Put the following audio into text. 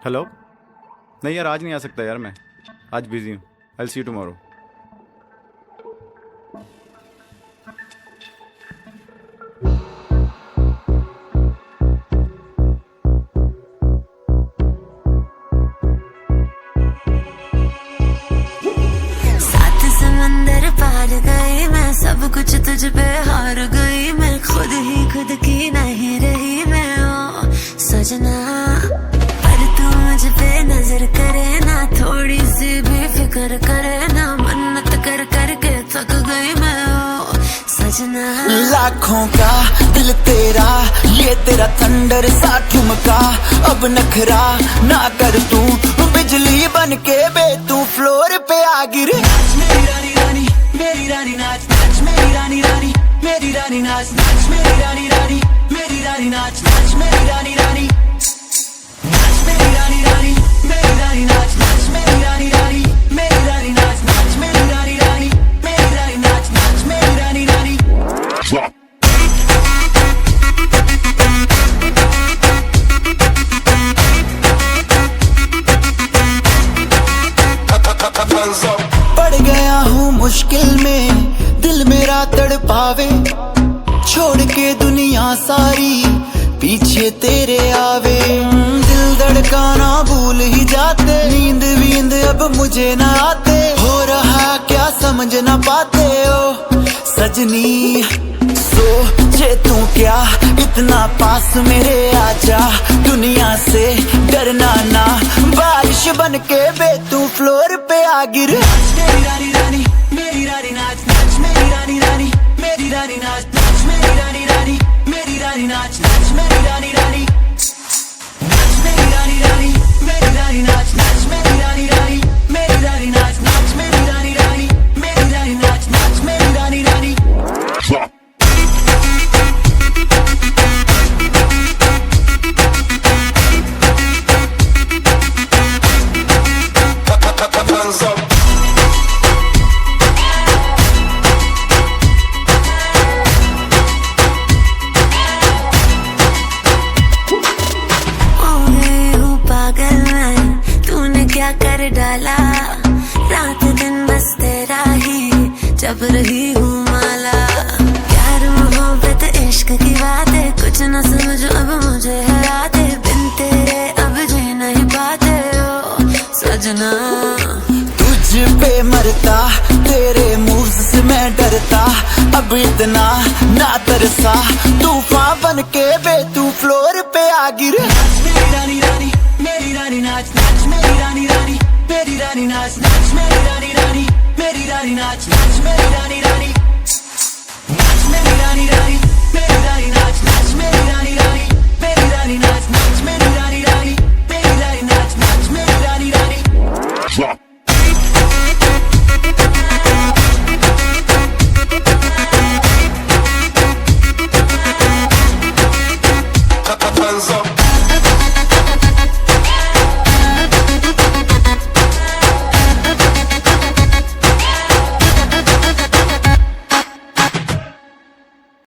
Hello. नहीं यार, आज नहीं आ सकता यार, मैं आज बिजी हूँ। आई सी यू टुमारो। सात समंदर पार गई मैं, सब कुछ तुझ पे हार गई मैं, खुद ही खुद की नहीं रही मैं ओ सजना। पर तू मुझ पे नजर करे ना, थोड़ी सी भी फिक्र करे ना, मन्नत कर करके थक गई मैं ओ सजना। लाखों का दिल तेरा, ये तेरा थंडर सा ठुमका, अब नखरा ना कर तू, बिजली बन के बे तू फ्लोर पे आ गिर। नाच मेरी रानी रानी, मेरी रानी नाच नाच मेरी रानी रानी, मेरी रानी नाच नाच मेरी रानी रानी, मेरी रानी नाच नाच मेरी रानी रानी, नाच मेरी रानी रानी, मेरी रानी नाच नाच मेरी रानी रानी, मेरी रानी नाच नाच मेरी रानी रानी, मेरी रानी नाच नाच मेरी रानी रानी। पड़ गया हूँ मुश्किल में, दिल मेरा तड़पावे, छोड़ के दुनिया सारी पीछे तेरे आवे। दिल धड़काना भूल ही जाते, नींद वींद अब मुझे ना आते, हो रहा क्या समझ ना पाते ओ सजनी। सोचे तू क्या इतना पास मेरे आजा, दुनिया से डरना ना, बारिश बन के बे तू फ्लोर पे आ गिर। मेरी रानी रानी, मेरी रानी नाच नाच मेरी रानी रानी, मेरी रानी नाच नाच मेरी रानी रानी, मेरी रानी नाच नाच मेरी रानी रानी, नाच मेरी रानी रानी, मेरी रानी नाच नाच मेरी रानी रानी, मेरी रानी नाच नाच मेरी रानी रानी, मेरी रानी नाच नाच मेरी रानी रानी। क्या कर डाला, रात दिन बस तेरा ही जब रही हूँ माला। प्यार मोहब्बत इश्क की बातें, कुछ न समझ अब मुझे हराते, बिन तेरे अब जी नहीं पाते ओ सजना। तुझ पे मरता, तेरे मूव्स से मैं डरता, अब इतना ना तरसा, तूफान बन के बे तू फ्लोर पे आ गिर। मेरी रानी रानी, मेरी रानी नाच नाच मेरी रानी रानी, मेरी रानी नाच नाच मेरी रानी रानी, मेरी रानी नाच नाच मेरी रानी रानी, नाच मेरी रानी रानी, मेरी रानी नाच नाच मेरी रानी रानी, मेरी रानी नाच नाच मेरी रानी रानी, मेरी रानी नाच नाच मेरी रानी रानी।